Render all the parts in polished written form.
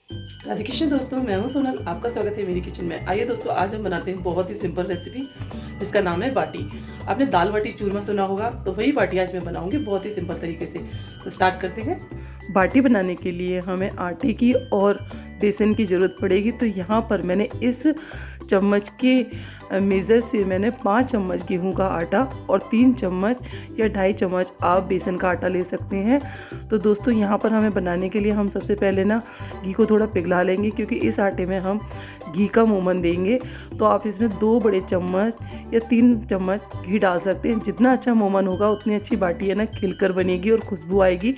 राधे कृष्ण दोस्तों, मैं हूं सोनल। आपका स्वागत है मेरी किचन में। आइए दोस्तों, आज हम बनाते हैं बहुत ही सिंपल रेसिपी जिसका नाम है बाटी। आपने दाल बाटी चूरमा सुना होगा, तो वही बाटी आज मैं बनाऊंगी बहुत ही सिंपल तरीके से। तो स्टार्ट करते हैं। बाटी बनाने के लिए हमें आटे की और बेसन की ज़रूरत पड़ेगी। तो यहाँ पर मैंने इस चम्मच के मेज़र से मैंने 5 चम्मच गेहूं का आटा और 3 चम्मच या 2.5 चम्मच आप बेसन का आटा ले सकते हैं। तो दोस्तों, यहाँ पर हमें बनाने के लिए हम सबसे पहले ना घी को थोड़ा पिघला लेंगे, क्योंकि इस आटे में हम घी का मोमन देंगे। तो आप इसमें 2 बड़े चम्मच या 3 चम्मच घी डाल सकते हैं। जितना अच्छा मोमन होगा उतनी अच्छी बाटी है ना खिलकर बनेगी और खुशबू आएगी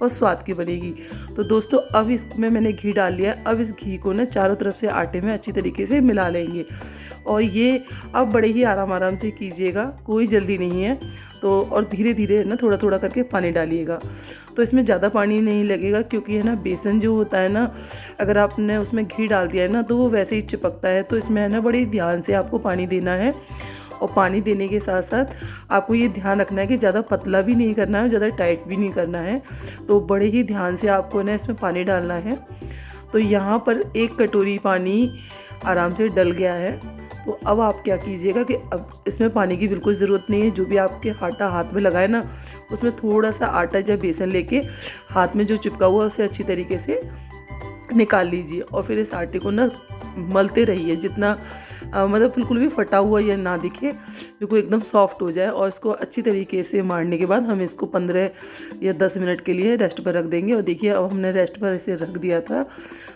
और स्वाद की बनेगी। तो दोस्तों, अब इसमें मैंने घी डाल लिया है। अब इस घी को ना चारों तरफ से आटे में अच्छी तरीके से मिला लेंगे। और ये अब बड़े ही आराम से कीजिएगा, कोई जल्दी नहीं है। तो और धीरे धीरे ना थोड़ा थोड़ा करके पानी डालिएगा। तो इसमें ज़्यादा पानी नहीं लगेगा, क्योंकि है ना बेसन जो होता है ना, अगर आपने उसमें घी डाल दिया है ना तो वो वैसे ही चिपकता है। तो इसमें है ना बड़ी ध्यान से आपको पानी देना है। और पानी देने के साथ साथ आपको ये ध्यान रखना है कि ज़्यादा पतला भी नहीं करना है, ज़्यादा टाइट भी नहीं करना है। तो बड़े ही ध्यान से आपको ना इसमें पानी डालना है। तो यहाँ पर 1 कटोरी पानी आराम से डल गया है। तो अब आप क्या कीजिएगा कि अब इसमें पानी की बिल्कुल ज़रूरत नहीं है। जो भी आपके आटा हाथ में लगाए ना, उसमें थोड़ा सा आटा या बेसन लेके हाथ में जो चिपका हुआ है उसे अच्छी तरीके से निकाल लीजिए। और फिर इस आटे को ना मलते रहिए, जितना मतलब बिल्कुल भी फटा हुआ या ना दिखे, बिल्कुल एकदम सॉफ्ट हो जाए। और इसको अच्छी तरीके से मारने के बाद हम इसको 15 या 10 मिनट के लिए रेस्ट पर रख देंगे। और देखिए, अब हमने रेस्ट पर इसे रख दिया था,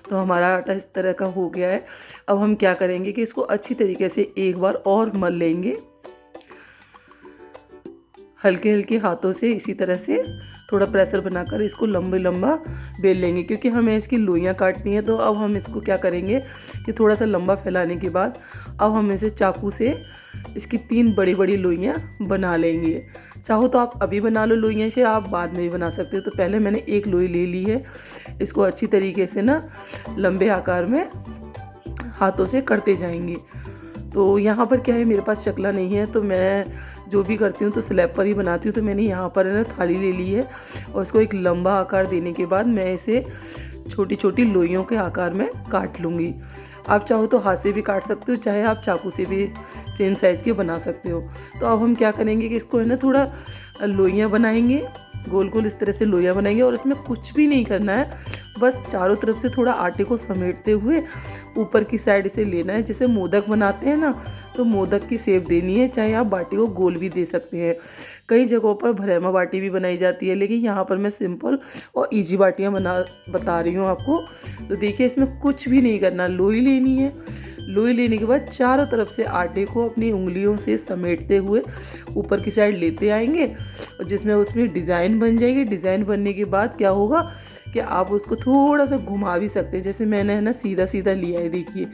तो हमारा आटा इस तरह का हो गया है। अब हम क्या करेंगे कि इसको अच्छी तरीके से एक बार और मल लेंगे, हल्के हल्के हाथों से। इसी तरह से थोड़ा प्रेशर बनाकर इसको लंबा बेल लेंगे, क्योंकि हमें इसकी लोइयाँ काटनी है। तो अब हम इसको क्या करेंगे कि थोड़ा सा लंबा फैलाने के बाद अब हम इसे चाकू से इसकी 3 बड़ी बड़ी लोइयाँ बना लेंगे। चाहो तो आप अभी बना लो लोइयाँ से, आप बाद में भी बना सकते हो। तो पहले मैंने 1 लोई ले ली है। इसको अच्छी तरीके से ना लंबे आकार में हाथों से करते जाएंगे। तो यहाँ पर क्या है, मेरे पास चकला नहीं है, तो मैं जो भी करती हूँ तो स्लैब पर ही बनाती हूँ। तो मैंने यहाँ पर ना थाली ले ली है और इसको एक लंबा आकार देने के बाद मैं इसे छोटी छोटी लोइयों के आकार में काट लूँगी। आप चाहो तो हाथ से भी काट सकते हो, चाहे आप चाकू से भी सेम साइज़ के बना सकते हो। तो अब हम क्या करेंगे कि इसको है ना थोड़ा लोइयाँ बनाएंगे, गोल गोल इस तरह से लोइयाँ बनाएंगे। और इसमें कुछ भी नहीं करना है, बस चारों तरफ से थोड़ा आटे को समेटते हुए ऊपर की साइड से लेना है। जैसे मोदक बनाते हैं ना, तो मोदक की शेप देनी है। चाहे आप बाटी को गोल भी दे सकते हैं। कई जगहों पर भरेमा बाटी भी बनाई जाती है, लेकिन यहाँ पर मैं सिंपल और इजी बाटियाँ बता रही हूँ आपको। तो देखिए, इसमें कुछ भी नहीं करना, लोई लेनी है। लोई लेने के बाद चारों तरफ से आटे को अपनी उंगलियों से समेटते हुए ऊपर की साइड लेते आएंगे, और जिसमें उसमें डिज़ाइन बन जाएगी। डिज़ाइन बनने के बाद क्या होगा कि आप उसको थोड़ा सा घुमा भी सकते हैं। जैसे मैंने है ना सीधा सीधा लिया है, देखिए।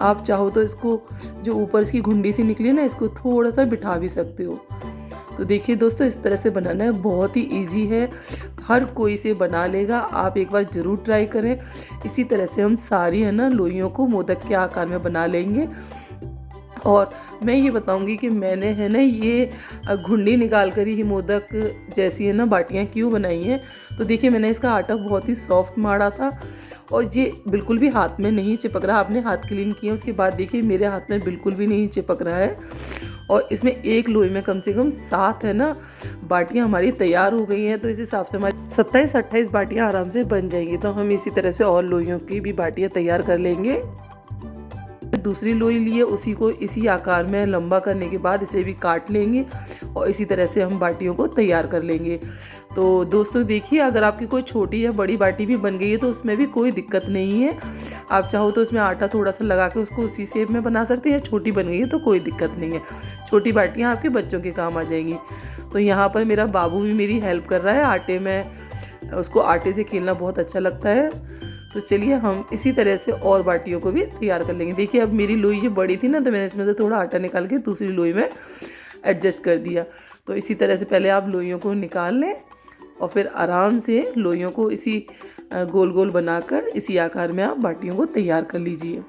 आप चाहो तो इसको जो ऊपर इसकी घुंडी सी निकली है ना, इसको थोड़ा सा बिठा भी सकते हो। तो देखिए दोस्तों, इस तरह से बनाना है, बहुत ही इजी है, हर कोई से बना लेगा। आप एक बार ज़रूर ट्राई करें। इसी तरह से हम सारी है ना लोइयों को मोदक के आकार में बना लेंगे। और मैं ये बताऊंगी कि मैंने है ना ये घुंडी निकाल कर ही मोदक जैसी है ना बाटियाँ क्यों बनाई हैं। तो देखिए, मैंने इसका आटा बहुत ही सॉफ्ट माड़ा था और ये बिल्कुल भी हाथ में नहीं चिपक रहा। आपने हाथ क्लीन किए उसके बाद देखिए मेरे हाथ में बिल्कुल भी नहीं चिपक रहा है। और इसमें एक लोई में कम से कम 7 है ना बाटियाँ हमारी तैयार हो गई हैं। तो इस हिसाब से हमारी 27-28 बाटियाँ आराम से बन जाएंगी। तो हम इसी तरह से और लोइयों की भी बाटियाँ तैयार कर लेंगे। दूसरी लोई लिए उसी को इसी आकार में लंबा करने के बाद इसे भी काट लेंगे और इसी तरह से हम बाटियों को तैयार कर लेंगे। तो दोस्तों देखिए, अगर आपकी कोई छोटी या बड़ी बाटी भी बन गई है तो उसमें भी कोई दिक्कत नहीं है। आप चाहो तो उसमें आटा थोड़ा सा लगा के उसको उसी शेप में बना सकते हैं। छोटी बन गई है तो कोई दिक्कत नहीं है, छोटी बाटियाँ आपके बच्चों के काम आ जाएंगी। तो यहाँ पर मेरा बाबू भी मेरी हेल्प कर रहा है आटे में, उसको आटे से खेलना बहुत अच्छा लगता है। तो चलिए हम इसी तरह से और बाटियों को भी तैयार कर लेंगे। देखिए, अब मेरी लोई ये बड़ी थी ना, तो मैंने इसमें से थोड़ा आटा निकाल के दूसरी लोई में एडजस्ट कर दिया। तो इसी तरह से पहले आप लोइयों को निकाल लें और फिर आराम से लोइयों को इसी गोल गोल बनाकर इसी आकार में आप बाटियों को तैयार कर लीजिए।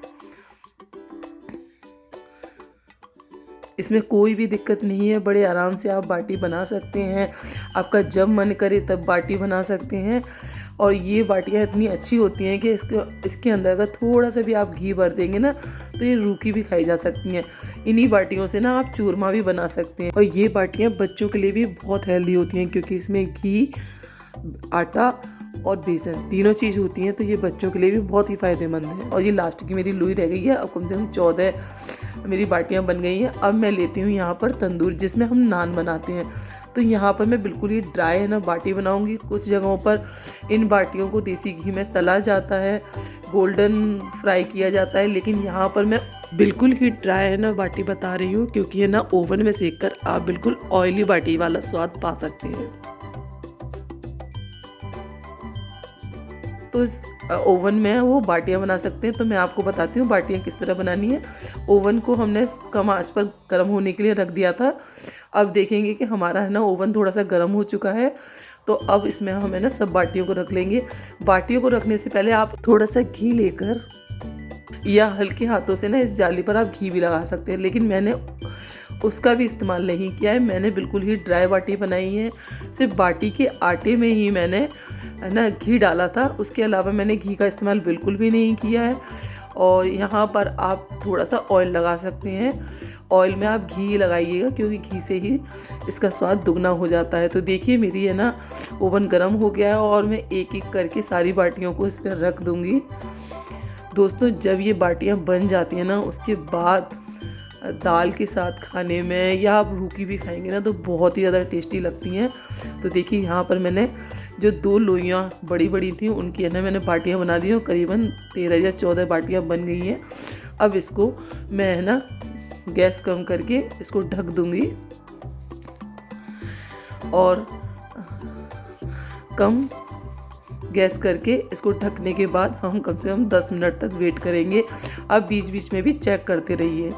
इसमें कोई भी दिक्कत नहीं है, बड़े आराम से आप बाटी बना सकते हैं। आपका जब मन करे तब बाटी बना सकते हैं। और ये बाटियाँ इतनी अच्छी होती हैं कि इसके अंदर अगर थोड़ा सा भी आप घी भर देंगे ना तो ये रूखी भी खाई जा सकती हैं। इन्हीं बाटियों से ना आप चूरमा भी बना सकते हैं। और ये बाटियाँ बच्चों के लिए भी बहुत हेल्दी होती हैं क्योंकि इसमें घी, आटा और बेसन तीनों चीज़ होती हैं, तो ये बच्चों के लिए भी बहुत ही फ़ायदेमंद है। और ये लास्ट की मेरी लुई रह गई है। अब कम से कम 14 मेरी बाटियाँ बन गई हैं। अब मैं लेती हूँ यहाँ पर तंदूर जिसमें हम नान बनाते हैं। तो यहाँ पर मैं बिल्कुल ही ड्राई है ना बाटी बनाऊँगी। कुछ जगहों पर इन बाटियों को देसी घी में तला जाता है, गोल्डन फ्राई किया जाता है, लेकिन यहाँ पर मैं बिल्कुल ही ड्राई है ना बाटी बता रही हूँ क्योंकि है ना ओवन में सेक कर आप बिल्कुल ऑयली बाटी वाला स्वाद पा सकते हैं। तो इस ओवन में वो बाटियाँ बना सकते हैं। तो मैं आपको बताती हूँ बाटियाँ किस तरह बनानी है। ओवन को हमने कम आंच पर गर्म होने के लिए रख दिया था। अब देखेंगे कि हमारा है ना ओवन थोड़ा सा गर्म हो चुका है। तो अब इसमें हम है ना सब बाटियों को रख लेंगे। बाटियों को रखने से पहले आप थोड़ा सा घी लेकर या हल्के हाथों से ना इस जाली पर आप घी भी लगा सकते हैं, लेकिन मैंने उसका भी इस्तेमाल नहीं किया है। मैंने बिल्कुल ही ड्राई बाटी बनाई है। सिर्फ बाटी के आटे में ही मैंने है ना घी डाला था, उसके अलावा मैंने घी का इस्तेमाल बिल्कुल भी नहीं किया है। और यहाँ पर आप थोड़ा सा ऑयल लगा सकते हैं। ऑयल में आप घी लगाइएगा क्योंकि घी से ही इसका स्वाद दुगना हो जाता है। तो देखिए मेरी है ना ओवन गर्म हो गया है और मैं एक एक करके सारी बाटियों को इस पर रख दूँगी। दोस्तों जब ये बाटियाँ बन जाती हैं ना उसके बाद दाल के साथ खाने में या आप रूखी भी खाएंगे ना तो बहुत ही ज़्यादा टेस्टी लगती हैं। तो देखिए यहाँ पर मैंने जो 2 लोइयाँ बड़ी बड़ी थी उनकी है ना मैंने बाटियाँ बना दी हैं। करीबन 13 या 14 बाटियाँ बन गई हैं। अब इसको मैं है ना गैस कम करके इसको ढक दूँगी और कम गैस करके इसको ढकने के बाद हम कम से कम 10 मिनट तक वेट करेंगे। अब बीच बीच में भी चेक करते रहिए।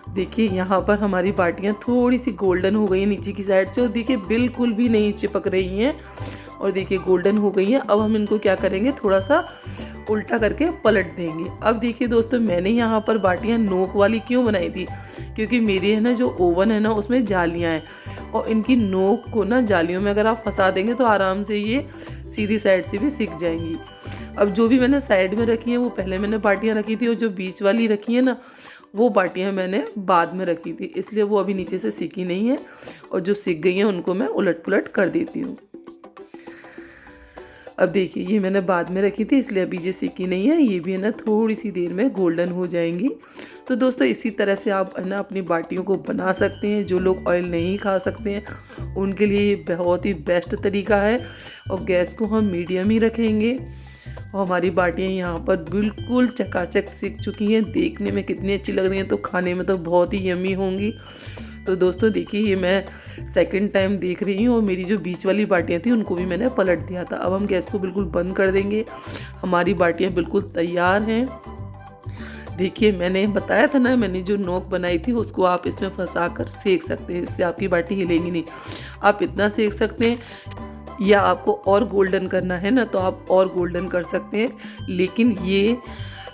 देखिए यहाँ पर हमारी बाटियाँ थोड़ी सी गोल्डन हो गई हैं नीचे की साइड से और देखिए बिल्कुल भी नहीं चिपक रही हैं और देखिए गोल्डन हो गई हैं। अब हम इनको क्या करेंगे थोड़ा सा उल्टा करके पलट देंगे। अब देखिए दोस्तों मैंने यहाँ पर बाटियाँ नोक वाली क्यों बनाई थी क्योंकि मेरी है ना जो ओवन है ना उसमें जालियाँ हैं और इनकी नोक को ना जालियों में अगर आप फंसा देंगे तो आराम से ये सीधी साइड से भी सिक जाएंगी। अब जो भी मैंने साइड में रखी हैं वो पहले मैंने बाटियाँ रखी थी और जो बीच वाली रखी है ना वो बाटियाँ मैंने बाद में रखी थी, इसलिए वो अभी नीचे से सिकी नहीं है और जो सिक गई हैं उनको मैं उलट पुलट कर देती हूँ। अब देखिए ये मैंने बाद में रखी थी इसलिए अभी ये सिकी नहीं है, ये भी है ना थोड़ी सी देर में गोल्डन हो जाएंगी। तो दोस्तों इसी तरह से आप है ना अपनी बाटियों को बना सकते हैं। जो लोग ऑयल नहीं खा सकते हैं उनके लिए ये बहुत ही बेस्ट तरीका है। और गैस को हम मीडियम ही रखेंगे और हमारी बाटियाँ यहाँ पर बिल्कुल चकाचक सिक चुकी हैं। देखने में कितनी अच्छी लग रही हैं तो खाने में तो बहुत ही यम्मी होंगी। तो दोस्तों देखिए ये मैं सेकंड टाइम देख रही हूँ और मेरी जो बीच वाली बाटियाँ थी उनको भी मैंने पलट दिया था। अब हम गैस को बिल्कुल बंद कर देंगे। हमारी बाटियाँ बिल्कुल तैयार हैं। देखिए मैंने बताया था ना मैंने जो नोक बनाई थी उसको आप इसमें फंसा कर सेक सकते हैं, इससे आपकी बाटी हिलेगी नहीं। आप इतना सेक सकते हैं या आपको और गोल्डन करना है ना तो आप और गोल्डन कर सकते हैं, लेकिन ये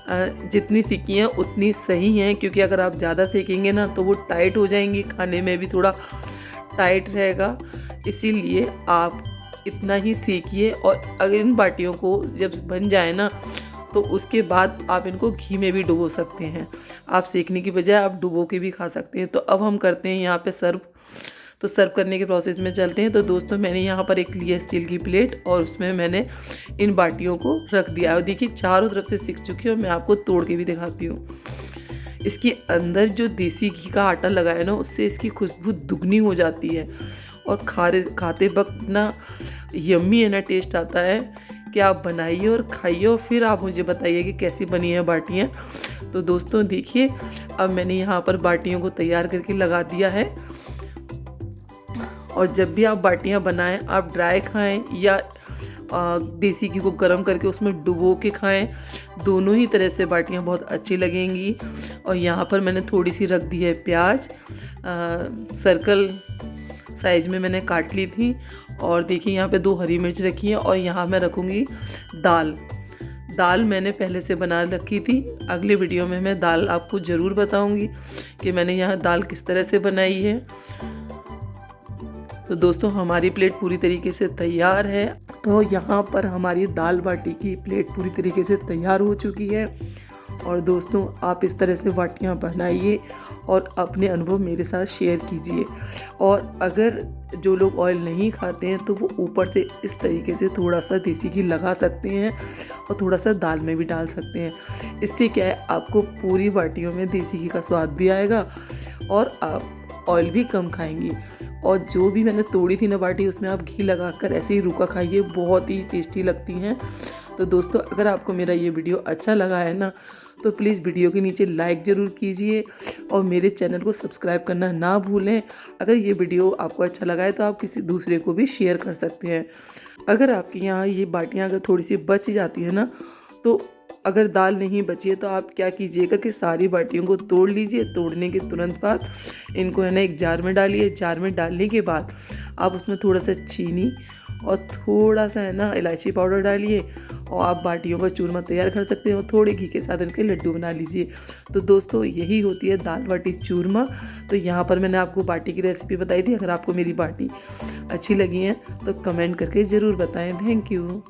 जितनी सिकी हैं उतनी सही हैं क्योंकि अगर आप ज़्यादा सेकेंगे ना तो वो टाइट हो जाएंगी, खाने में भी थोड़ा टाइट रहेगा। इसीलिए आप इतना ही सेकिए और अगर इन बाटियों को जब बन जाए ना तो उसके बाद आप इनको घी में भी डुबो सकते हैं। आप सेकने की बजाय आप डुबो के भी खा सकते हैं। तो अब हम करते हैं यहाँ पे सर्व। तो सर्व करने के प्रोसेस में चलते हैं। तो दोस्तों मैंने यहाँ पर एक लिया स्टील की प्लेट और उसमें मैंने इन बाटियों को रख दिया और देखिए चारों तरफ से सिक चुकी है और मैं आपको तोड़ के भी दिखाती हूँ। इसके अंदर जो देसी घी का आटा लगा है ना उससे इसकी खुशबू दुगनी हो जाती है और खाते वक्त ना यम्मी है ना टेस्ट आता है कि आप बनाइए और खाइए और फिर आप मुझे बताइए कि कैसी बनी है बाटियाँ। तो दोस्तों देखिए अब मैंने यहाँ पर बाटियों को तैयार करके लगा दिया है। और जब भी आप बाटियाँ बनाएं आप ड्राई खाएं या देसी घी को गर्म करके उसमें डुबो के खाएं, दोनों ही तरह से बाटियाँ बहुत अच्छी लगेंगी। और यहाँ पर मैंने थोड़ी सी रख दी है प्याज, सर्कल साइज़ में मैंने काट ली थी। और देखिए यहाँ पे 2 हरी मिर्च रखी है और यहाँ मैं रखूँगी दाल मैंने पहले से बना रखी थी। अगले वीडियो में मैं दाल आपको ज़रूर बताऊँगी कि मैंने यहाँ दाल किस तरह से बनाई है। तो दोस्तों हमारी प्लेट पूरी तरीके से तैयार है। तो यहाँ पर हमारी दाल बाटी की प्लेट पूरी तरीके से तैयार हो चुकी है। और दोस्तों, आप इस तरह से बाटियाँ बनाइए और अपने अनुभव मेरे साथ शेयर कीजिए। और अगर जो लोग ऑयल नहीं खाते हैं तो वो ऊपर से इस तरीके से थोड़ा सा देसी घी लगा सकते हैं और थोड़ा सा दाल में भी डाल सकते हैं। इससे क्या है, आपको पूरी बाटियों में देसी घी का स्वाद भी आएगा और आप ऑयल भी कम खाएंगी। और जो भी मैंने तोड़ी थी ना बाटी, उसमें आप घी लगाकर ऐसे ही रूखा खाइए, बहुत ही टेस्टी लगती हैं। तो दोस्तों, अगर आपको मेरा ये वीडियो अच्छा लगा है ना, तो प्लीज़ वीडियो के नीचे लाइक ज़रूर कीजिए और मेरे चैनल को सब्सक्राइब करना ना भूलें। अगर ये वीडियो आपको अच्छा लगा है तो आप किसी दूसरे को भी शेयर कर सकते हैं। अगर आपके यहाँ ये बाटियाँ अगर थोड़ी सी बच जाती है ना, तो अगर दाल नहीं बची है तो आप क्या कीजिएगा कि सारी बाटियों को तोड़ लीजिए। तोड़ने के तुरंत बाद इनको है ना एक जार में डालिए। जार में डालने के बाद आप उसमें थोड़ा सा चीनी और थोड़ा सा है ना इलायची पाउडर डालिए और आप बाटियों का चूरमा तैयार कर सकते हैं। और थोड़े घी के साथ इनके लड्डू बना लीजिए। तो दोस्तों, यही होती है दाल बाटी चूरमा। तो यहाँ पर मैंने आपको बाटी की रेसिपी बताई थी। अगर आपको मेरी बाटी अच्छी लगी है तो कमेंट करके ज़रूर बताएं। Thank you.